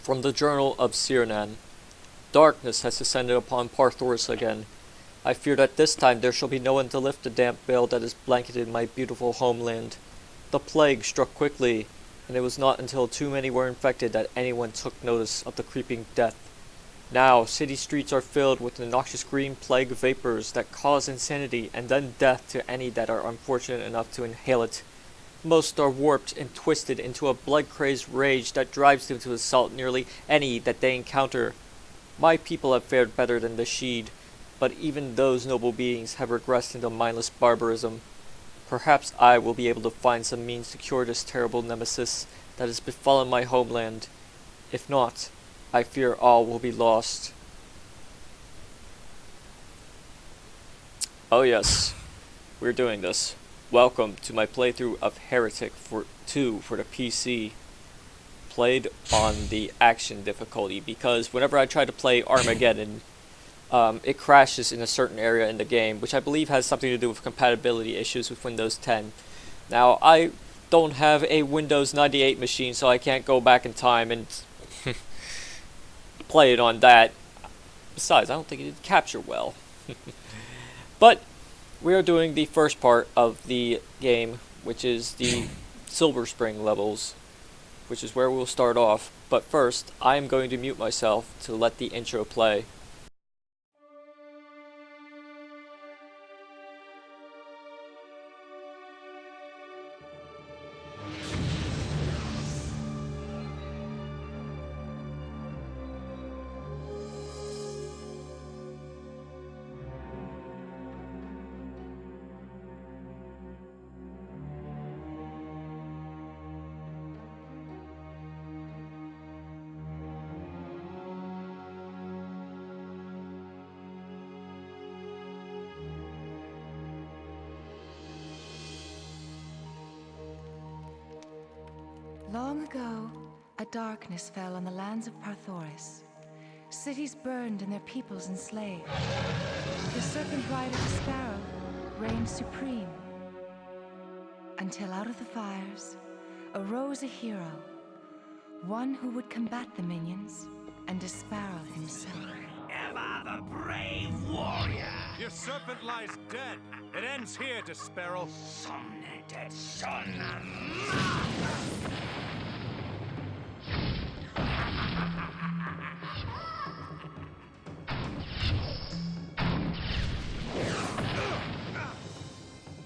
From the Journal of Sirnan. Darkness has descended upon Porthos again. I fear that this time there shall be no one to lift the damp veil that has blanketed my beautiful homeland. The plague struck quickly, and it was not until too many were infected that anyone took notice of the creeping death. Now, city streets are filled with the noxious green plague vapors that cause insanity and then death to any that are unfortunate enough to inhale it. Most are warped and twisted into a blood-crazed rage that drives them to assault nearly any that they encounter. My people have fared better than the Sheed, but even those noble beings have regressed into mindless barbarism. Perhaps I will be able to find some means to cure this terrible nemesis that has befallen my homeland. If not, I fear all will be lost. Oh yes, we're doing this. Welcome to my playthrough of Heretic II for the PC. Played on the action difficulty because whenever I try to play Armageddon, it crashes in a certain area in the game, which I believe has something to do with compatibility issues with Windows 10. Now, I don't have a Windows 98 machine, so I can't go back in time and play it on that. Besides, I don't think it did capture well. But we are doing the first part of the game, which is the Silverspring levels, which is where we'll start off. But first, I am going to mute myself to let the intro play. Long ago, a darkness fell on the lands of Porthos. Cities burned and their peoples enslaved. The serpent rider Sparrow reigned supreme. Until out of the fires arose a hero, one who would combat the minions and Sparrow himself. Ever the brave warrior. Your serpent lies dead. It ends here, Sparrow. Somnated son.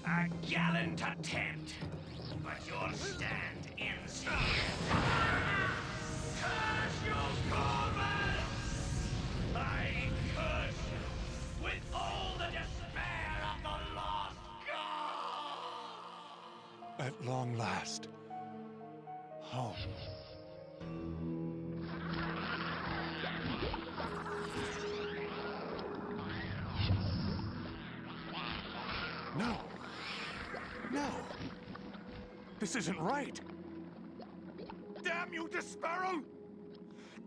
A gallant attempt, but your stand ends here. Curse you, Corvus! I curse you with all the despair of the lost god! At long last, home. No. No. This isn't right. Damn you, Sparrow!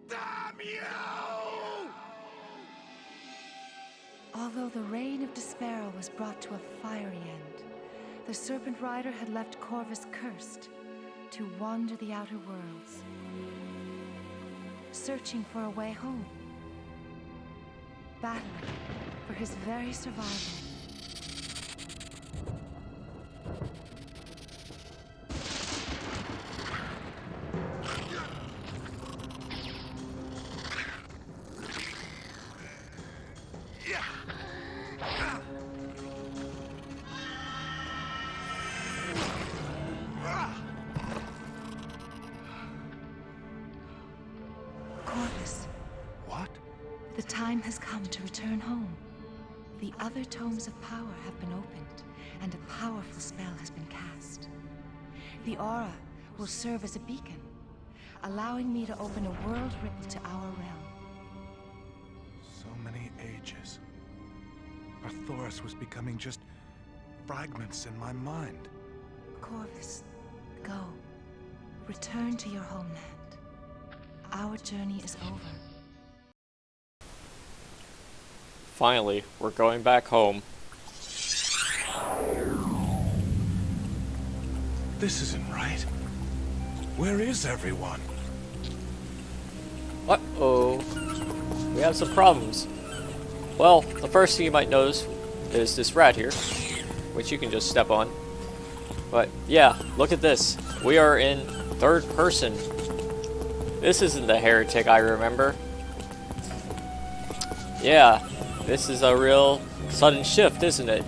Damn you! Although the reign of Sparrow was brought to a fiery end, the serpent rider had left Corvus cursed to wander the outer worlds, searching for a way home, battling for his very survival. Corvus. What? The time has come to return home. The other tomes of power have been opened, and a powerful spell has been cast. The aura will serve as a beacon, allowing me to open a world rift to our realm. So many ages. Porthos was becoming just fragments in my mind. Corvus, go. Return to your homeland. Our journey is over. Finally, we're going back home. This isn't right. Where is everyone? Uh-oh. We have some problems. Well, the first thing you might notice is this rat here, which you can just step on. But yeah, look at this. We are in third person. This isn't the Heretic I remember. Yeah, this is a real sudden shift, isn't it?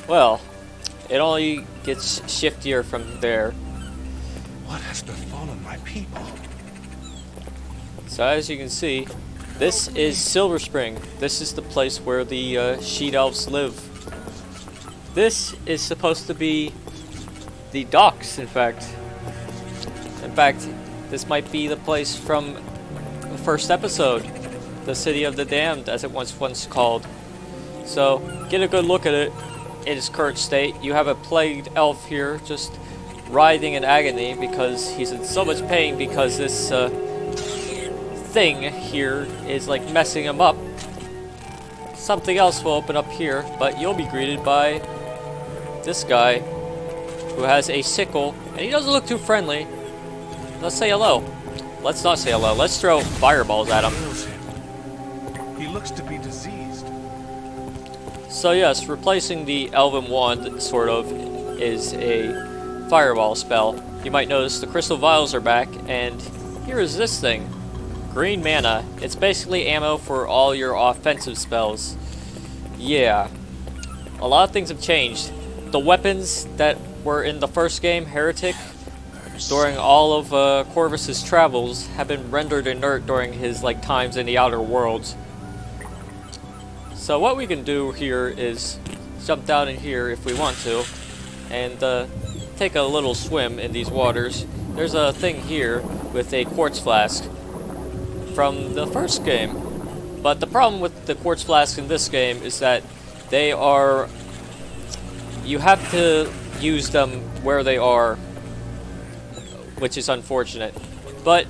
Well, it only gets shiftier from there. What has befallen my people? So as you can see, this is Silverspring. This is the place where the sheet elves live. This is supposed to be the docks, in fact. In fact, this might be the place from the first episode, the City of the Damned, as it was once called. So, get a good look at it in its current state. You have a plagued elf here, just writhing in agony because he's in so much pain because this thing here is like messing him up. Something else will open up here, but you'll be greeted by this guy who has a sickle, and he doesn't look too friendly. Let's say hello. Let's not say hello. Let's throw fireballs at him. He looks to be diseased. So yes, replacing the Elven Wand, sort of, is a fireball spell. You might notice the crystal vials are back, and here is this thing. Green mana. It's basically ammo for all your offensive spells. Yeah. A lot of things have changed. The weapons that were in the first game, Heretic, during all of Corvus's travels, have been rendered inert during his times in the Outer Worlds. So what we can do here is jump down in here if we want to, and take a little swim in these waters. There's a thing here with a quartz flask from the first game. But the problem with the quartz flasks in this game is that they are... you have to use them where they are, which is unfortunate. But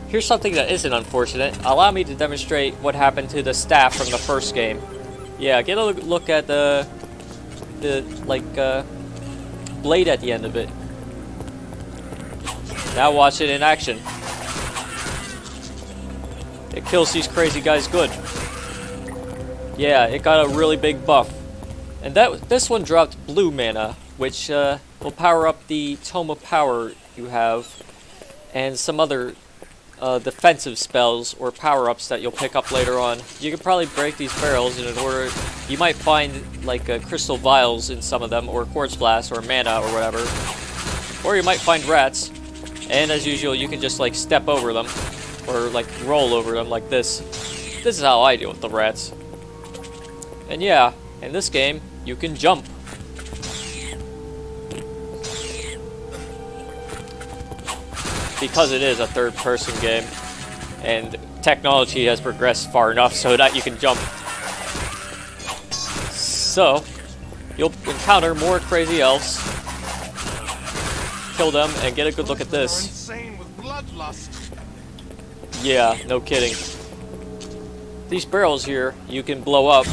here's something that isn't unfortunate. Allow me to demonstrate what happened to the staff from the first game. Yeah, get a look at the blade at the end of it. Now watch it in action. It kills these crazy guys good. Yeah, it got a really big buff. And this one dropped blue mana, which will power up the Tome of Power you have, and some other defensive spells or power-ups that you'll pick up later on. You can probably break these barrels, and in order, you might find crystal vials in some of them, or quartz blasts, or mana, or whatever. Or you might find rats, and as usual, you can just step over them, or roll over them like this. This is how I deal with the rats. And yeah, in this game, you can jump. Because it is a third-person game, and technology has progressed far enough so that you can jump. So, you'll encounter more crazy elves, kill them, and get a good look at this. Insane with bloodlust. Yeah, no kidding. These barrels here, you can blow up.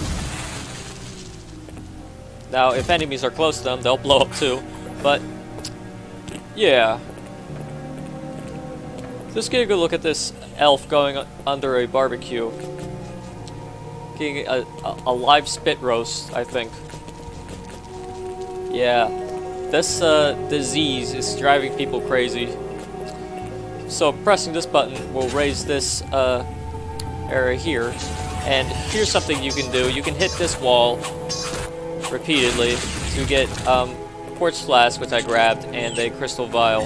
Now, if enemies are close to them, they'll blow up too. But, yeah. Just get a good look at this elf going under a barbecue. Getting a live spit roast, I think. Yeah. This disease is driving people crazy. So pressing this button will raise this area here. And here's something you can do. You can hit this wall repeatedly to get quartz flask, which I grabbed, and a crystal vial.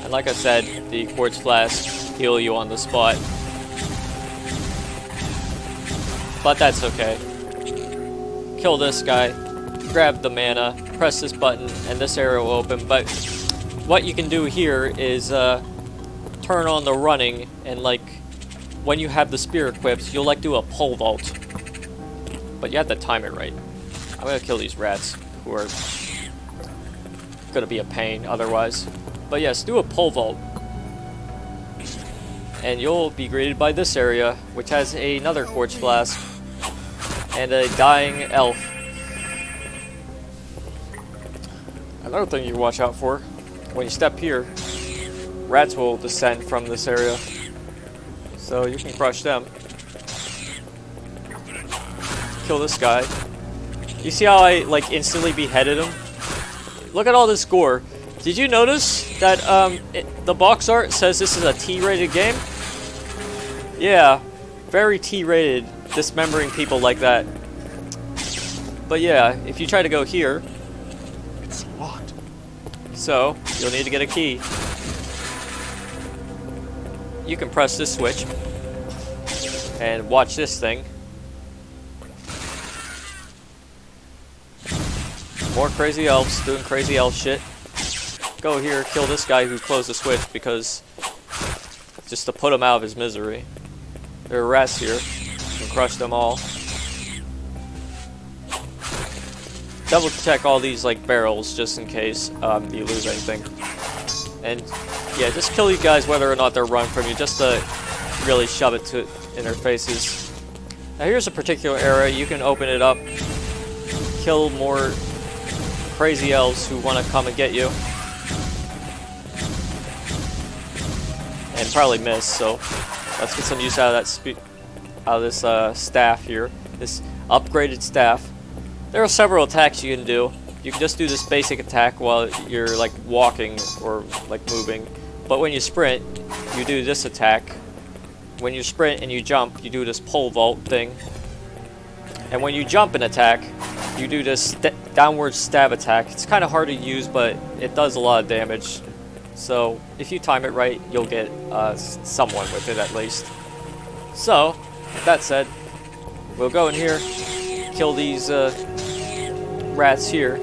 And like I said, the quartz flask heal you on the spot. But that's okay. Kill this guy, grab the mana, press this button, and this area will open. But what you can do here is turn on the running, and when you have the spear equipped, you'll do a pole vault. But you have to time it right. I'm gonna kill these rats, who are gonna be a pain otherwise. But yes, do a pole vault. And you'll be greeted by this area, which has another quartz flask and a dying elf. Another thing you can watch out for, when you step here, rats will descend from this area. So you can crush them. Kill this guy. You see how I like instantly beheaded him? Look at all this gore. Did you notice that the box art says this is a T-rated game? Yeah, very T-rated, dismembering people like that. But yeah, if you try to go here, It's locked. so you'll need to get a key. You can press this switch and watch this thing. More crazy elves doing crazy elf shit. Go here, kill this guy who closed the switch because just to put him out of his misery. There are rats here. You can crush them all. Double check all these like barrels just in case you lose anything. And yeah, just kill these guys whether or not they're running from you, just to really shove it in their faces. Now here's a particular area. You can open it up, kill more crazy elves who want to come and get you. And probably miss, so let's get some use out of that out of this staff here. This upgraded staff. There are several attacks you can do. You can just do this basic attack while you're like walking or like moving. But when you sprint, you do this attack. When you sprint and you jump, you do this pole vault thing. And when you jump and attack, you do this downward stab attack. It's kind of hard to use, but it does a lot of damage. So if you time it right, you'll get someone with it at least. So, with that said, we'll go in here, kill these rats here,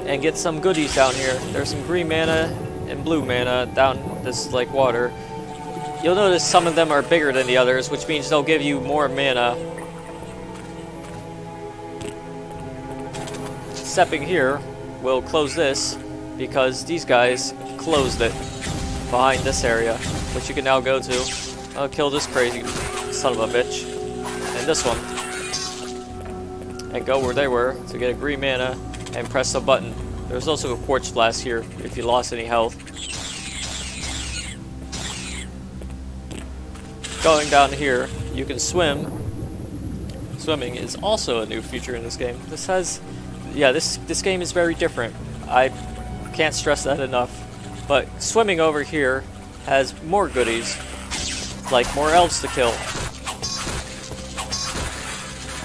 and get some goodies down here. There's some green mana and blue mana down this like water. You'll notice some of them are bigger than the others, which means they'll give you more mana. Stepping here, we'll close this because these guys closed it behind this area, which you can now go to. I'll kill this crazy son of a bitch and this one, and go where they were to get a green mana and press the button. There's also a quartz flask here if you lost any health. Going down here, you can swim. Swimming is also a new feature in this game. This has, yeah, this game is very different. I can't stress that enough. But swimming over here has more goodies, like more elves to kill.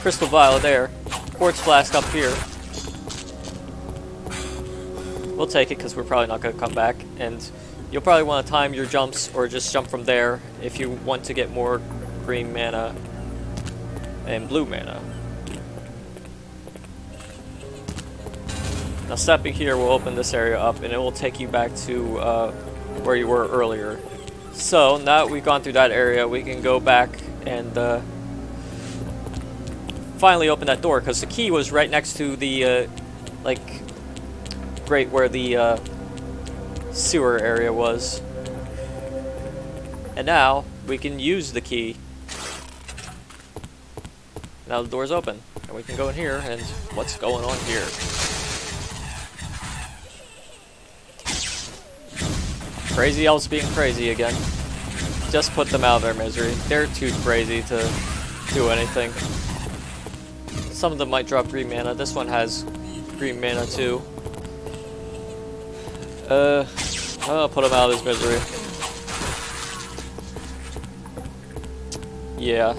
Crystal vial there. Quartz flask up here. We'll take it because we're probably not going to come back. And you'll probably want to time your jumps or just jump from there if you want to get more green mana and blue mana. Now stepping here will open this area up and it will take you back to where you were earlier. So now that we've gone through that area, we can go back and finally open that door, because the key was right next to the like grate where the sewer area was. And now we can use the key. Now the door's open and we can go in here, and what's going on here? Crazy elves being crazy again. Just put them out of their misery. They're too crazy to do anything. Some of them might drop green mana. This one has green mana too. I'll put him out of his misery. Yeah.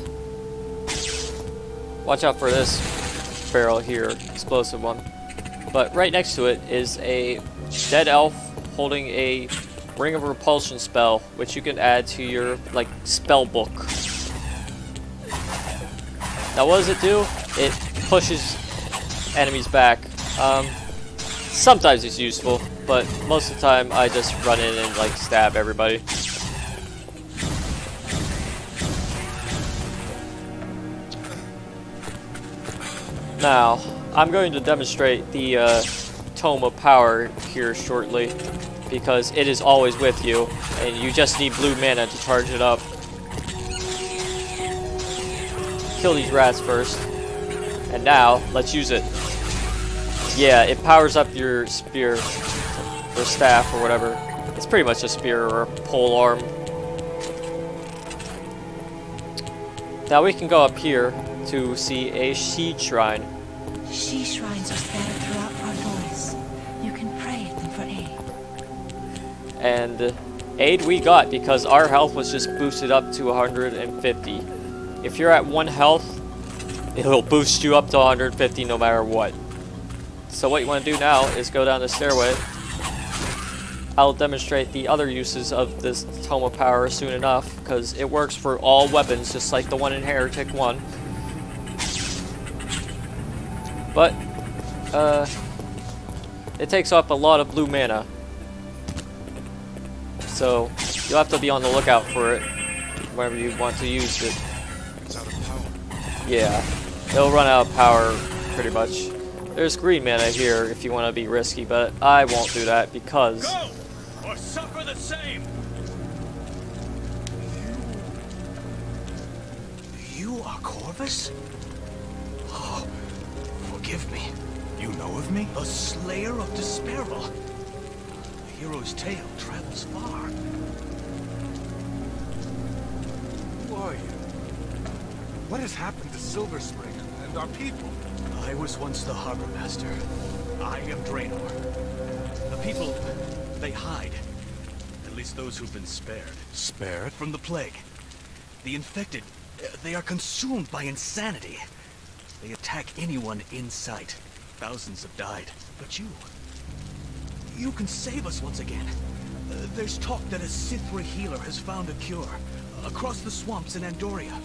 Watch out for this barrel here, explosive one. But right next to it is a dead elf holding a Ring of Repulsion spell, which you can add to your like spell book. Now what does it do? It pushes enemies back. Sometimes it's useful, but most of the time I just run in and like stab everybody. Now, I'm going to demonstrate the Tome of Power here shortly, because it is always with you, and you just need blue mana to charge it up. Kill these rats first. And now, let's use it. Yeah, it powers up your spear, or staff, or whatever. It's pretty much a spear or a pole arm. Now we can go up here to see a She Shrine. She shrines are scattered throughout Porthos. You can pray at them for aid. And aid we got because our health was just boosted up to 150. If you're at 1 health, it'll boost you up to 150 no matter what. So what you want to do now is go down the stairway. I'll demonstrate the other uses of this Tome of Power soon enough, because it works for all weapons, just like the one in Heretic 1. But, it takes up a lot of blue mana. So, you'll have to be on the lookout for it whenever you want to use it. It's out of power. Yeah, it'll run out of power pretty much. There's green mana here if you want to be risky, but I won't do that because... Go! Or suffer the same! You are Corvus? Oh, forgive me. You know of me? The Slayer of Despairful. A hero's tale travels far. Who are you? What has happened to Silverspring and our people? I was once the harbor master. I am Draenor. The people, they hide. At least those who've been spared. Spared? From the plague. The infected, they are consumed by insanity. They attack anyone in sight. Thousands have died. But you can save us once again. There's talk that a Sithra healer has found a cure. Across the swamps in Andoria.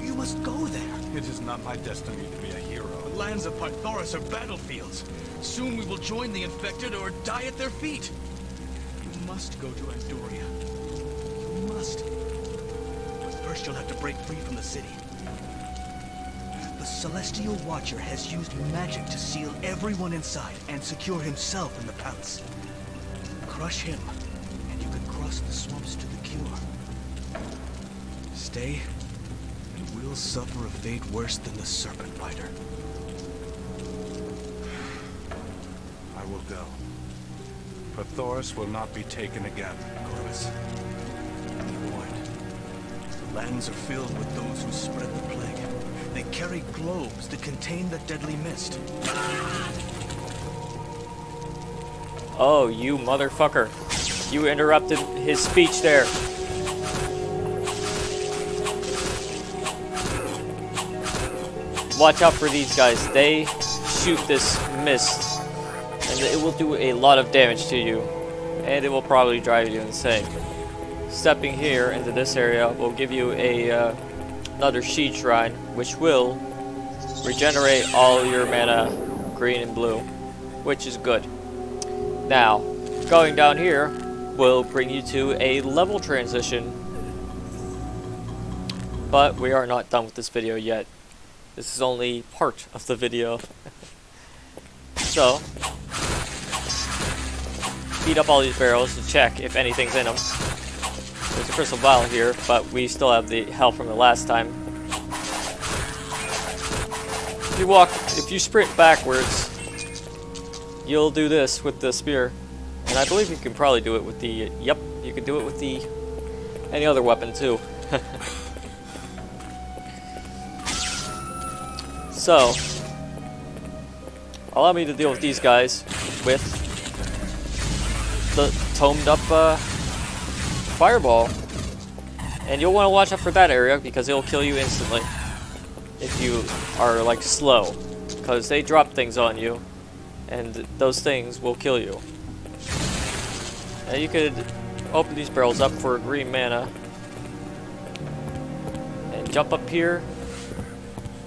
You must go there. It is not my destiny to be a hero. The lands of Porthos are battlefields. Soon we will join the infected or die at their feet. You must go to Andoria. You must. But first you'll have to break free from the city. The Celestial Watcher has used magic to seal everyone inside and secure himself in the palace. Crush him, and you can cross the swamps to the cure. Stay, and we'll suffer a fate worse than the Serpent Rider. I will go. Porthos will not be taken again. Corvus, be warned. The lands are filled with those who spread the plague. They carry globes that contain the deadly mist. Oh, you motherfucker. You interrupted his speech there. Watch out for these guys. They shoot this mist, and it will do a lot of damage to you, and it will probably drive you insane. Stepping here into this area will give you a another She Shrine, which will regenerate all your mana, green and blue, which is good. Now, going down here will bring you to a level transition, but we are not done with this video yet. This is only part of the video. So, beat up all these barrels to check if anything's in them. There's a crystal vial here, but we still have the health from the last time. If you sprint backwards, you'll do this with the spear. And I believe you can probably do it with the, yep, you can do it with the, any other weapon too. So, allow me to deal with these guys with the tomed up fireball. And you'll want to watch out for that area because it'll kill you instantly if you are like slow, because they drop things on you and those things will kill you. Now you could open these barrels up for green mana and jump up here.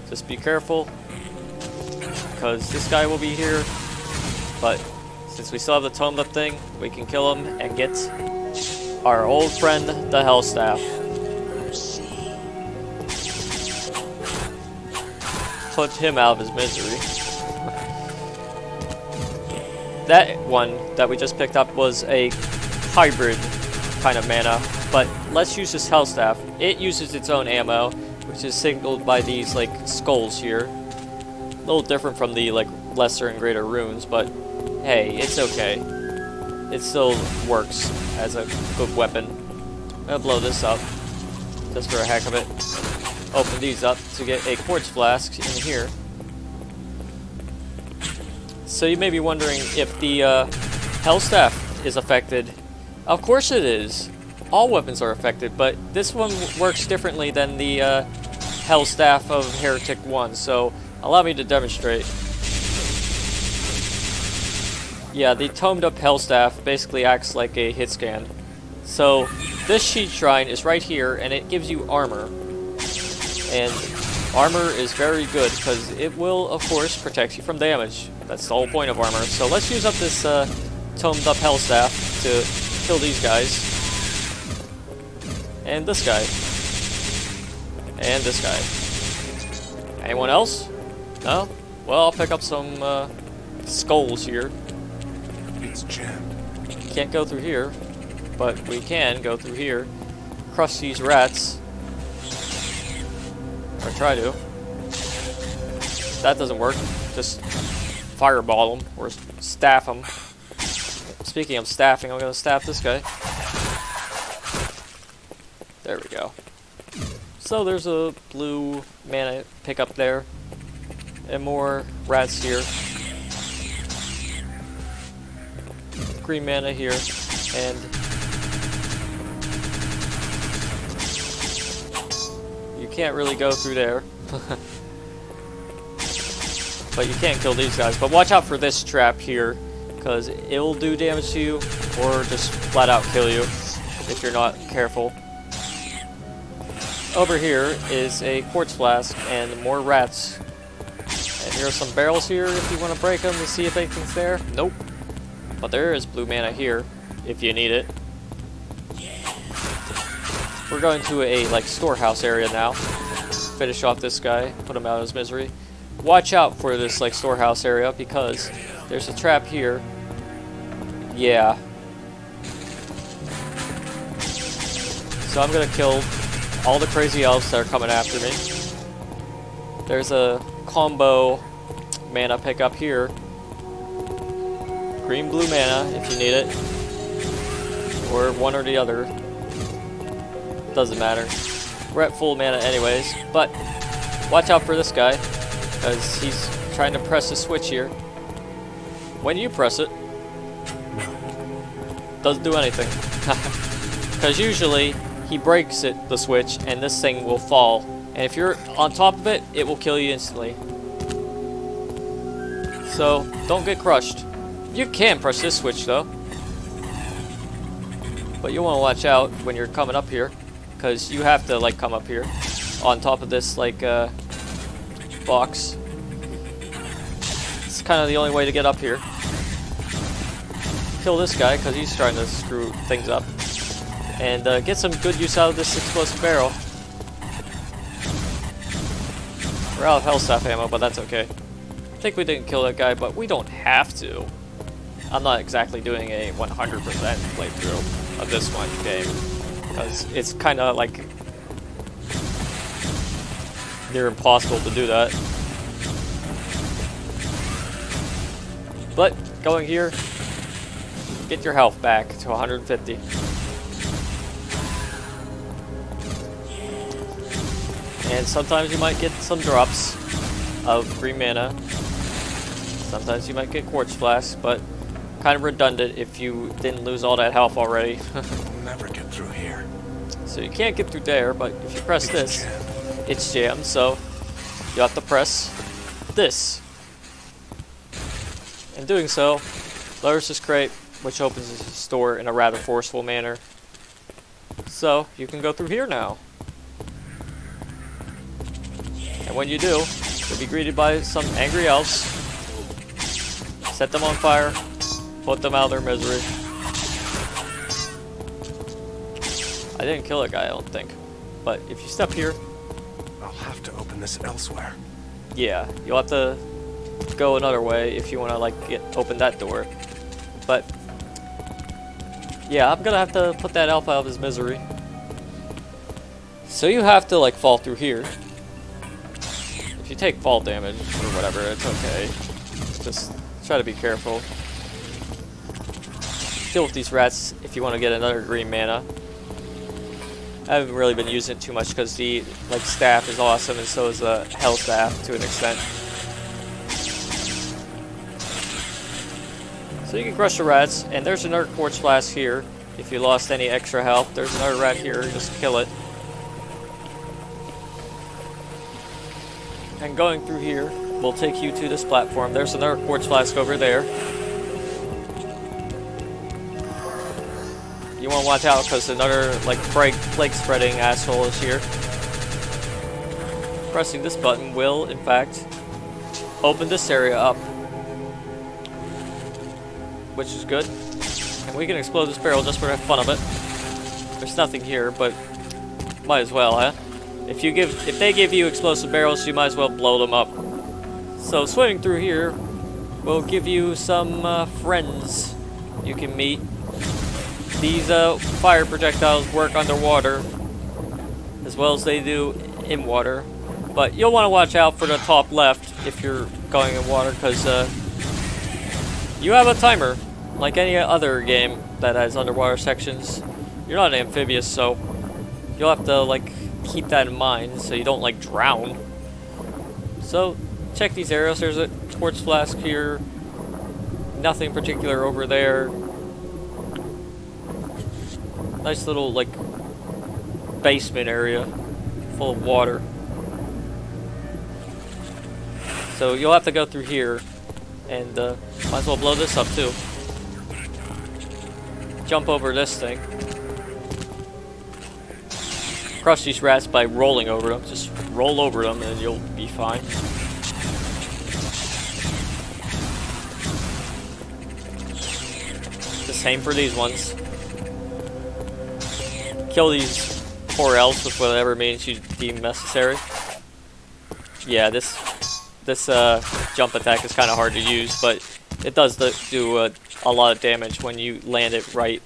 Just be careful, because this guy will be here, but since we still have the tomed up thing, we can kill him and get our old friend, the Hellstaff. Put him out of his misery. That one that we just picked up was a hybrid kind of mana, but let's use this Hellstaff. It uses its own ammo, which is signaled by these like skulls here. A little different from the like lesser and greater runes, but hey, it's okay. It still works as a good weapon. I'm gonna blow this up just for a heck of it. open these up to get a quartz flask in here. So you may be wondering if the Hell Staff is affected. Of course it is. All weapons are affected, but this one works differently than the Hell Staff of Heretic I, so allow me to demonstrate. Yeah, the tomed up Hell Staff basically acts like a hit scan. So this Sheet Shrine is right here, and it gives you armor. And armor is very good because it will, of course, protect you from damage. That's the whole point of armor. So let's use up this tomed up Hell Staff to kill these guys. And this guy. And this guy. Anyone else? No? Well, I'll pick up some skulls here. It's jammed. Can't go through here, but we can go through here. Crush these rats. Or try to. That doesn't work. Just fireball them or staff them. Speaking of staffing, I'm gonna staff this guy. There we go. So there's a blue mana pickup there. And more rats here. Green mana here. And you can't really go through there. But you can't kill these guys. But watch out for this trap here, because it'll do damage to you or just flat out kill you if you're not careful. Over here is a quartz flask and more rats. And here are some barrels here if you want to break them to see if anything's there. Nope. But there is blue mana here if you need it. We're going to a storehouse area now. Finish off this guy, put him out of his misery. Watch out for this storehouse area because there's a trap here. Yeah. So I'm gonna kill all the crazy elves that are coming after me. There's a combo mana pickup here. Green blue mana if you need it. Or one or the other. Doesn't matter. We're at full mana anyways, but watch out for this guy, because he's trying to press the switch here. When you press it, doesn't do anything. Because usually he breaks it, the switch, and this thing will fall. And if you're on top of it, it will kill you instantly. So don't get crushed. You can press this switch though. But you want to watch out when you're coming up here, because you have to come up here on top of this box. It's kind of the only way to get up here. Kill this guy because he's trying to screw things up, and get some good use out of this explosive barrel. We're out of Hell Staff ammo, but that's okay. I think we didn't kill that guy, but we don't have to. I'm not exactly doing a 100% playthrough of this one game, because it's kind of near impossible to do that. But going here, get your health back to 150. And sometimes you might get some drops of green mana. Sometimes you might get quartz flasks, but kind of redundant if you didn't lose all that health already. I'll never get through here. So you can't get through there, but if you press this, it's jammed, so you have to press this. In doing so, lowers this crate, which opens the store in a rather forceful manner. So you can go through here now. And when you do, you'll be greeted by some angry elves. Set them on fire, put them out of their misery. I didn't kill that guy, I don't think. But if you step here, I'll have to open this elsewhere. yeah, you'll have to go another way if you want to open that door. But yeah, I'm gonna have to put that elf out of his misery. So you have to fall through here. If you take fall damage or whatever, it's okay. Just try to be careful. Deal with these rats if you want to get another green mana. I haven't really been using it too much because the staff is awesome, and so is the hell staff to an extent. So you can crush the rats, and there's another quartz flask here. If you lost any extra health, there's another rat here, just kill it. And going through here will take you to this platform. There's another quartz flask over there. You want to watch out because another plague spreading asshole is here. Pressing this button will, in fact, open this area up, which is good. And we can explode this barrel just for the fun of it. There's nothing here, but might as well, huh? If they give you explosive barrels, you might as well blow them up. So swimming through here will give you some friends you can meet. These fire projectiles work underwater as well as they do in water, but you'll want to watch out for the top left if you're going in water, because you have a timer like any other game that has underwater sections. You're not amphibious, so you'll have to keep that in mind so you don't drown. So check these areas. There's a quartz flask here, nothing particular over there. Nice little basement area full of water. So you'll have to go through here, and might as well blow this up too. Jump over this thing. Crush these rats by rolling over them. Just roll over them and you'll be fine. The same for these ones. Kill these poor elves with whatever means you deem necessary. Yeah, this jump attack is kind of hard to use, but it does do a lot of damage when you land it right.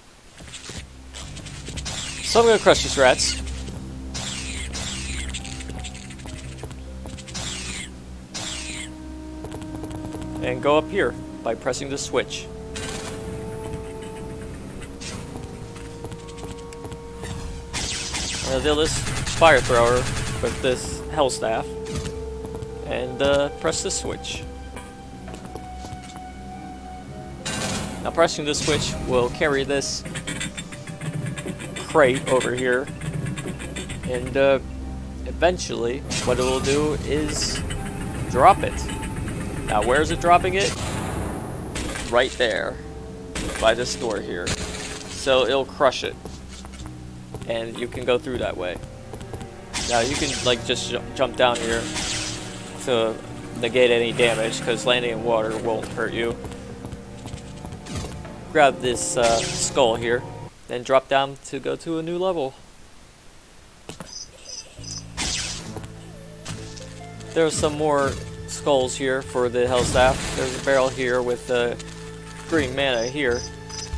So I'm going to crush these rats. And go up here by pressing the switch. I'm going to deal this fire thrower with this hell staff. And press the switch. Now pressing the switch will carry this crate over here, and eventually what it will do is drop it. Now where is it dropping it? Right there by this door here. So it'll crush it, and you can go through that way. Now you can just jump down here to negate any damage, because landing in water won't hurt you. Grab this skull here, then drop down to go to a new level. There's some more skulls here for the hell staff. There's a barrel here with green mana here.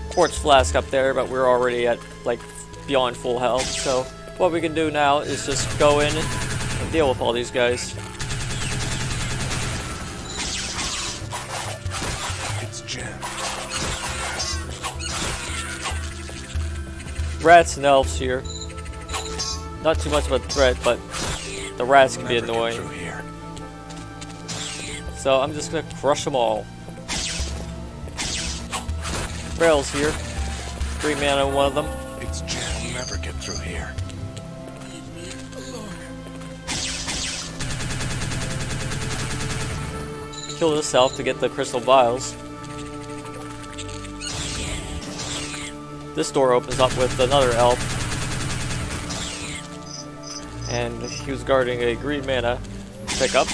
Quartz flask up there, but we're already at beyond full health. So what we can do now is just go in and deal with all these guys. Rats and elves here. Not too much of a threat, but the rats can be annoying. So I'm just gonna crush them all. Rails here. 3 mana on one of them. It's Jim. We'll never get through here. Kill this elf to get the crystal vials. This door opens up with another elf, and he was guarding a green mana pickup.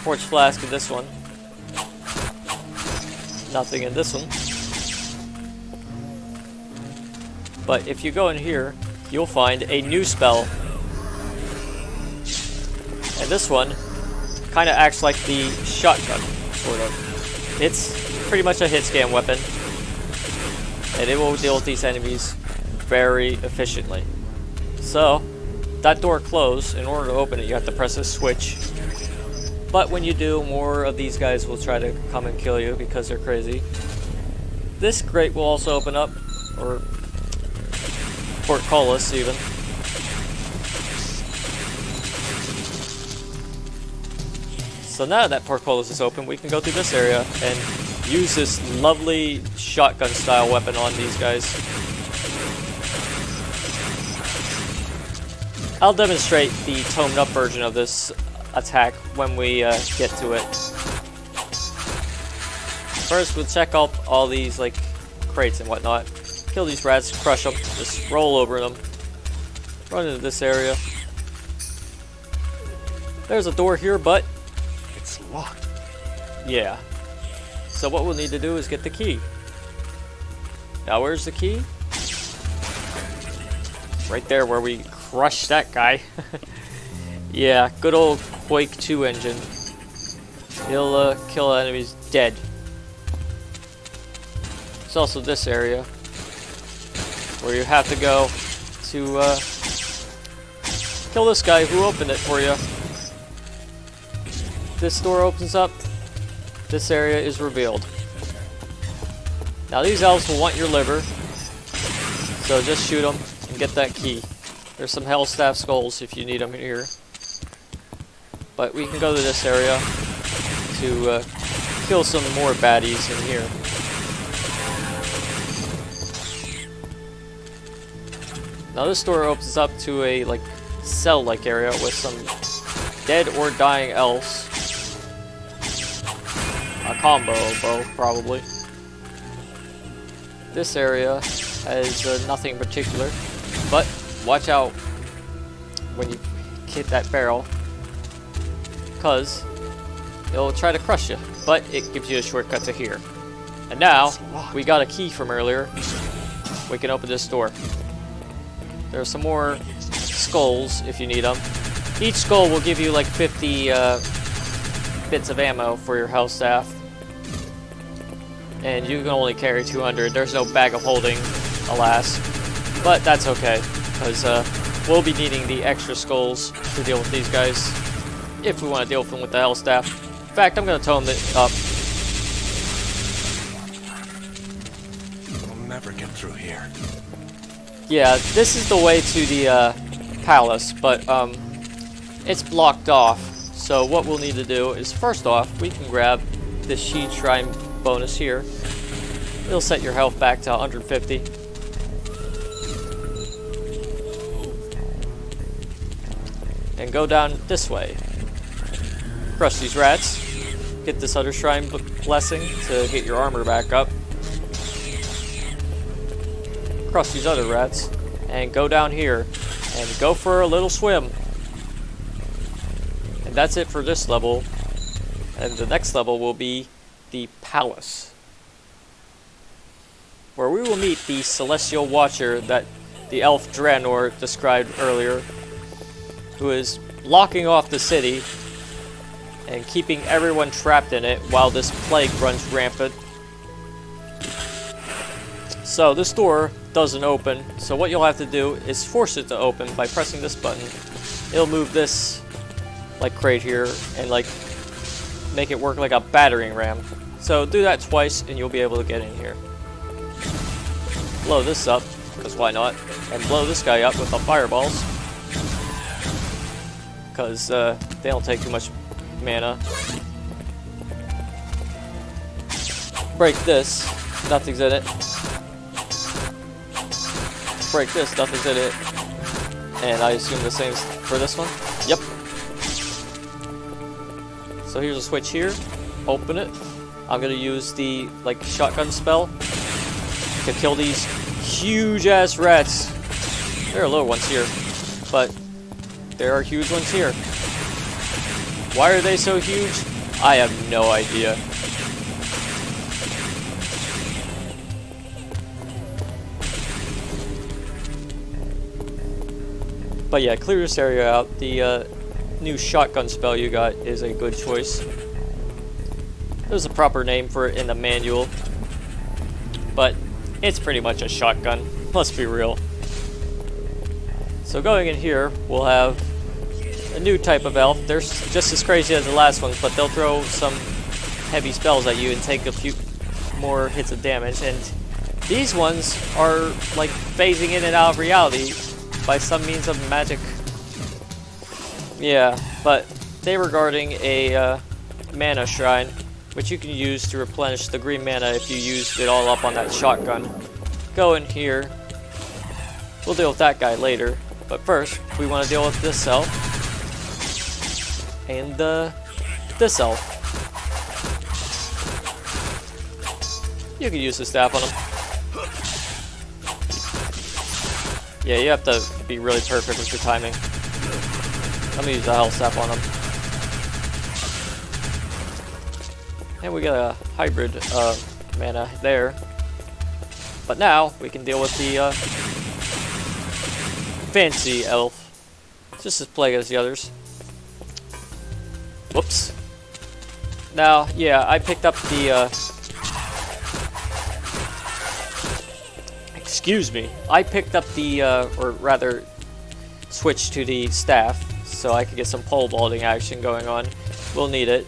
Quartz flask in this one. Nothing in this one. But if you go in here, you'll find a new spell. And this one kind of acts like the shotgun, sort of. It's pretty much a hit scan weapon, and it will deal with these enemies very efficiently. So, that door closed. In order to open it, you have to press a switch. But when you do, more of these guys will try to come and kill you because they're crazy. This grate will also open up, or portcullis even. So now that portcullis is open, we can go through this area and use this lovely shotgun style weapon on these guys. I'll demonstrate the toned up version of this attack when we get to it. First, we'll check out all these like crates and whatnot. Kill these rats, crush them, just roll over them. Run into this area. There's a door here, but It's locked. yeah. So what we'll need to do is get the key. Now where's the key? Right there where we crushed that guy. Yeah, good old Quake 2 engine. He'll kill enemies dead. There's also this area where you have to go to kill this guy who opened it for you. This door opens up. This area is revealed. Now these elves will want your liver, so just shoot them and get that key. There's some Hellstaff skulls if you need them here. But we can go to this area to kill some more baddies in here. Now this door opens up to a like cell-like area with some dead or dying elves. A combo of both, probably. This area has nothing in particular, but watch out when you hit that barrel, because it'll try to crush you, but it gives you a shortcut to here. And now, we got a key from earlier. We can open this door. There are some more skulls if you need them. Each skull will give you like 50 bits of ammo for your health staff. And you can only carry 200. There's no bag of holding, alas. But that's okay, because we'll be needing the extra skulls to deal with these guys, if we want to deal with them with the health staff. In fact, I'm going to tone it up. We'll never get through here. Yeah, this is the way to the palace, but it's blocked off. So what we'll need to do is, first off, we can grab this Sheed Shrine bonus here. It'll set your health back to 150. And go down this way. Crush these rats. Get this other shrine blessing to get your armor back up. Crush these other rats. And go down here. And go for a little swim. And that's it for this level. And the next level will be the palace, where we will meet the celestial watcher that the elf Draenor described earlier, who is blocking off the city and keeping everyone trapped in it while this plague runs rampant. So this door doesn't open, so what you'll have to do is force it to open by pressing this button. It'll move this like crate here and like make it work like a battering ram. So do that twice and you'll be able to get in here. Blow this up, because why not? And blow this guy up with the fireballs, because they don't take too much mana. Break this, nothing's in it. Break this, nothing's in it. And I assume the same for this one? Yep. So here's a switch here. Open it. I'm gonna use the like shotgun spell to kill these huge ass rats. There are little ones here, but there are huge ones here. Why are they so huge? I have no idea. But yeah, clear this area out. The new shotgun spell you got is a good choice. There's a proper name for it in the manual, but it's pretty much a shotgun, let's be real. So going in here, we'll have a new type of elf. They're just as crazy as the last ones, but they'll throw some heavy spells at you and take a few more hits of damage, and these ones are like phasing in and out of reality by some means of magic. Yeah, but they were guarding a mana shrine, which you can use to replenish the green mana if you used it all up on that shotgun. Go in here. We'll deal with that guy later, but first we want to deal with this elf and this elf. You can use the staff on him. Yeah, you have to be really perfect with your timing. I'm gonna use the health staff on him. And we got a hybrid mana there. But now we can deal with the fancy elf. Just as plague as the others. Whoops. Now, yeah, I picked up the excuse me. I picked up the or rather switched to the staff so I could get some pole vaulting action going on. We'll need it.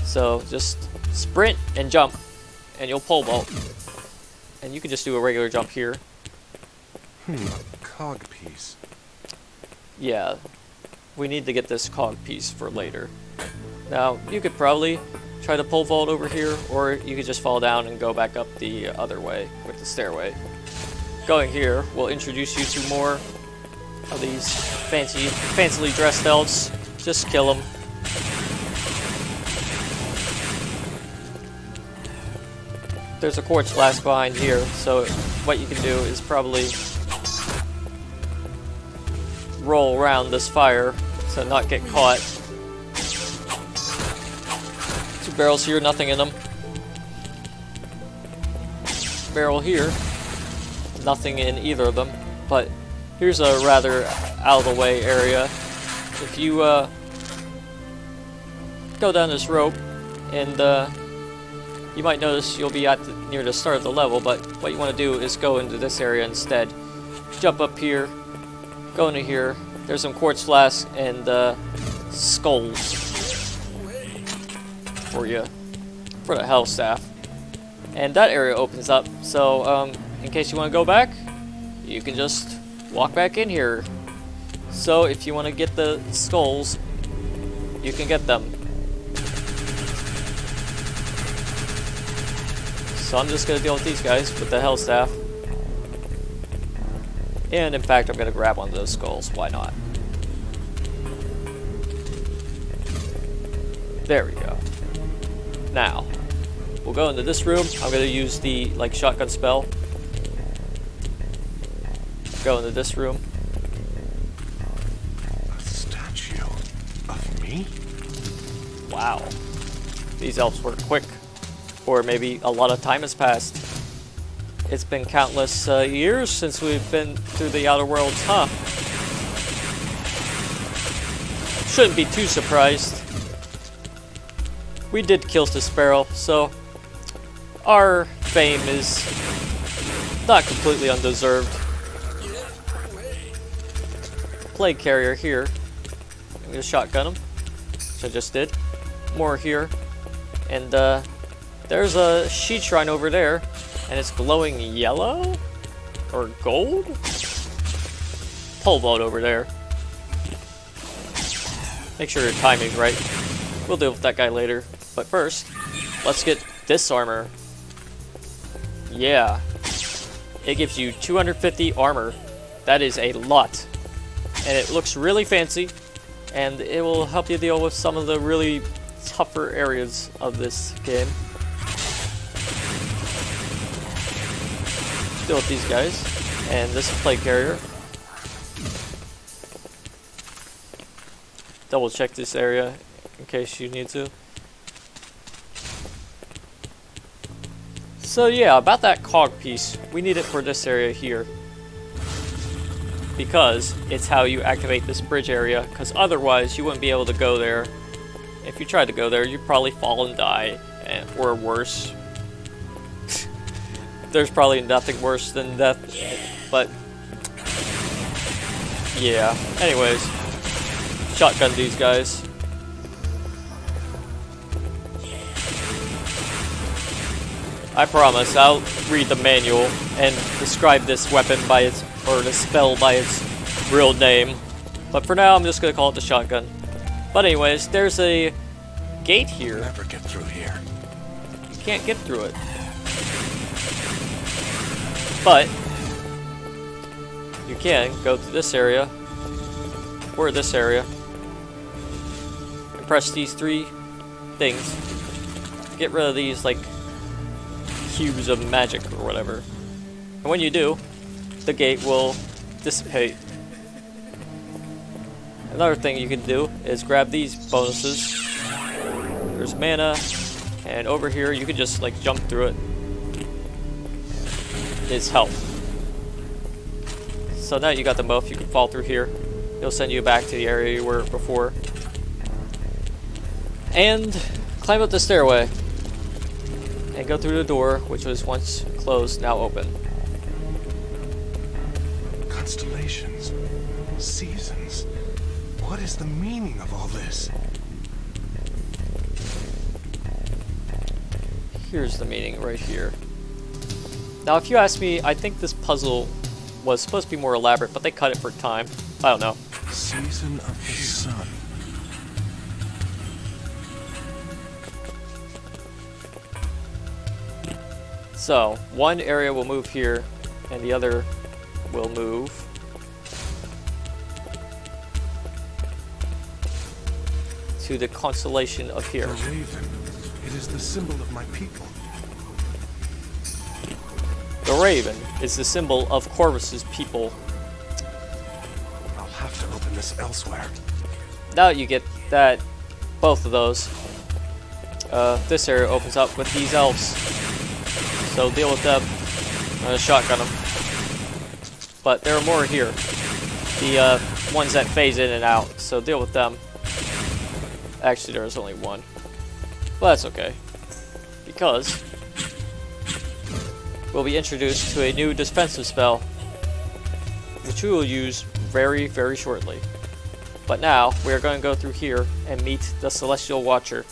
So just sprint and jump and you'll pole vault. And you can just do a regular jump here. A cog piece. Yeah, we need to get this cog piece for later. Now, you could probably try to pole vault over here, or you could just fall down and go back up the other way with the stairway. Going here will introduce you to more of these fancily dressed elves. Just kill them. There's a quartz flask behind here, so what you can do is probably roll around this fire to not get caught. 2 barrels here, nothing in them. Barrel here, nothing in either of them. But here's a rather out of the way area. If you go down this rope, and you might notice you'll be at near the start of the level, but what you want to do is go into this area instead. Jump up here, go into here. There's some quartz flasks and skulls for you, for the health staff. And that area opens up, so in case you want to go back, you can just walk back in here. So if you want to get the skulls, you can get them. So I'm just going to deal with these guys with the health staff. And in fact, I'm going to grab one of those skulls. Why not? There we go. Now, we'll go into this room. I'm going to use the shotgun spell. Go into this room. A statue of me? Wow. These elves were quick. Or maybe a lot of time has passed. It's been countless years since we've been through the outer worlds, huh? Shouldn't be too surprised. We did kill the sparrow, so our fame is not completely undeserved. Plague carrier here. I'm gonna shotgun him, which I just did. More here, and there's a sheet shrine over there, and it's glowing yellow or gold. Pole vault over there. Make sure your timing's right. We'll deal with that guy later. But first, let's get this armor. Yeah. It gives you 250 armor. That is a lot. And it looks really fancy. And it will help you deal with some of the really tougher areas of this game. Deal with these guys. And this plague carrier. Double check this area in case you need to. So yeah, about that cog piece, we need it for this area here. Because it's how you activate this bridge area, because otherwise you wouldn't be able to go there. If you tried to go there, you'd probably fall and die, or worse. There's probably nothing worse than death, but yeah. Anyways, shotgun these guys. I promise, I'll read the manual and describe this weapon by its, or the spell by its real name. But for now, I'm just gonna call it the shotgun. But anyways, there's a gate here. Never get through here. You can't get through it. But you can go to this area, or this area, and press these 3 things. Get rid of these, like, cubes of magic or whatever. And when you do, the gate will dissipate. Another thing you can do is grab these bonuses. There's mana, and over here you can just like jump through it. It's health. So now you got them both, you can fall through here. It'll send you back to the area you were before. And climb up the stairway. And go through the door, which was once closed, now open. Constellations. Seasons. What is the meaning of all this? Here's the meaning right here. Now, if you ask me, I think this puzzle was supposed to be more elaborate, but they cut it for time. I don't know. Season of the sun. So, one area will move here, and the other will move to the constellation of here. The raven. It is the symbol of my people. The raven is the symbol of Corvus's people. I'll have to open this elsewhere. Now you get that, both of those. This area opens up with these elves. So deal with them. Shotgun them. But there are more here. The ones that phase in and out. So deal with them. Actually, there is only one. But that's okay. Because we'll be introduced to a new defensive spell, which we will use very, very shortly. But now, we are going to go through here and meet the Celestial Watcher.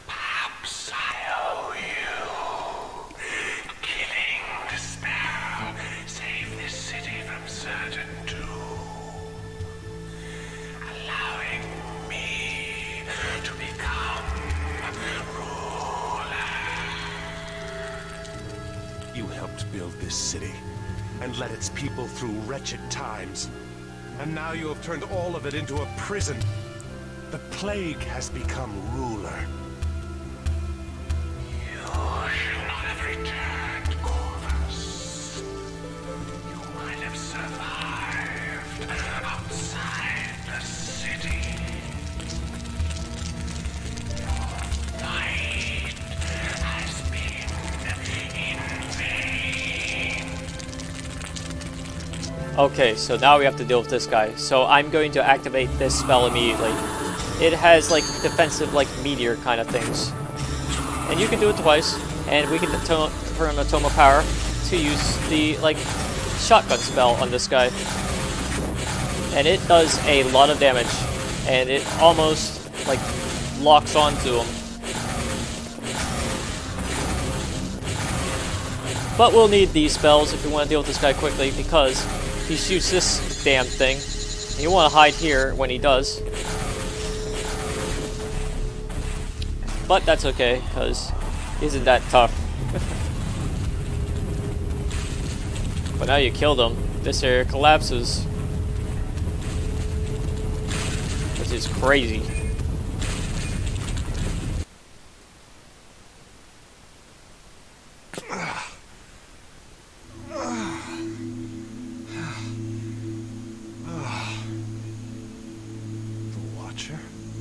Perhaps I owe you. Killing despair. Save this city from certain doom. Allowing me to become ruler. You helped build this city and led its people through wretched times. And now you have turned all of it into a prison. The plague has become ruler. You should not have returned, Corvus. You might have survived outside the city. Your fight has been in vain. Okay, so now we have to deal with this guy. So I'm going to activate this spell immediately. It has like defensive, like meteor kind of things. And you can do it twice, and we can turn the Tome of Power to use the like shotgun spell on this guy. And it does a lot of damage, and it almost like locks onto him. But we'll need these spells if we want to deal with this guy quickly, because he shoots this damn thing. And you want to hide here when he does. But that's okay, because he isn't that tough. But now you killed him, this area collapses. Which is crazy.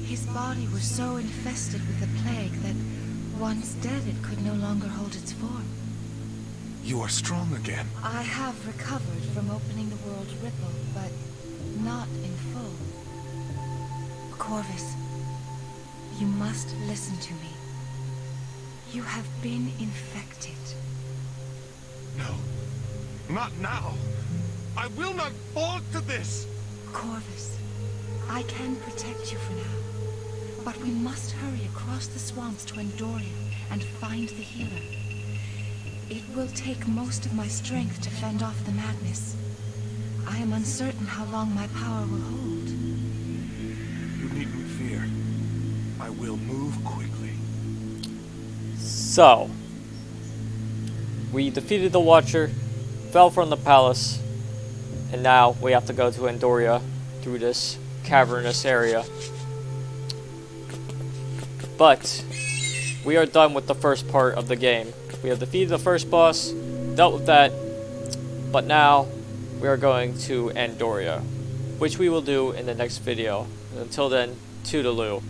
His body was so infested with the plague that once dead it could no longer hold its form. You are strong again. I have recovered from opening the world's ripple, but not in full. Corvus, you must listen to me. You have been infected. No. Not now. I will not fall to this. Corvus, I can protect you for now. But we must hurry across the swamps to Andoria and find the healer. It will take most of my strength to fend off the madness. I am uncertain how long my power will hold. You needn't fear. I will move quickly. So, we defeated the Watcher, fell from the palace, and now we have to go to Andoria through this cavernous area. But we are done with the first part of the game. We have defeated the first boss, dealt with that, but now we are going to Andoria, which we will do in the next video. Until then, toodaloo.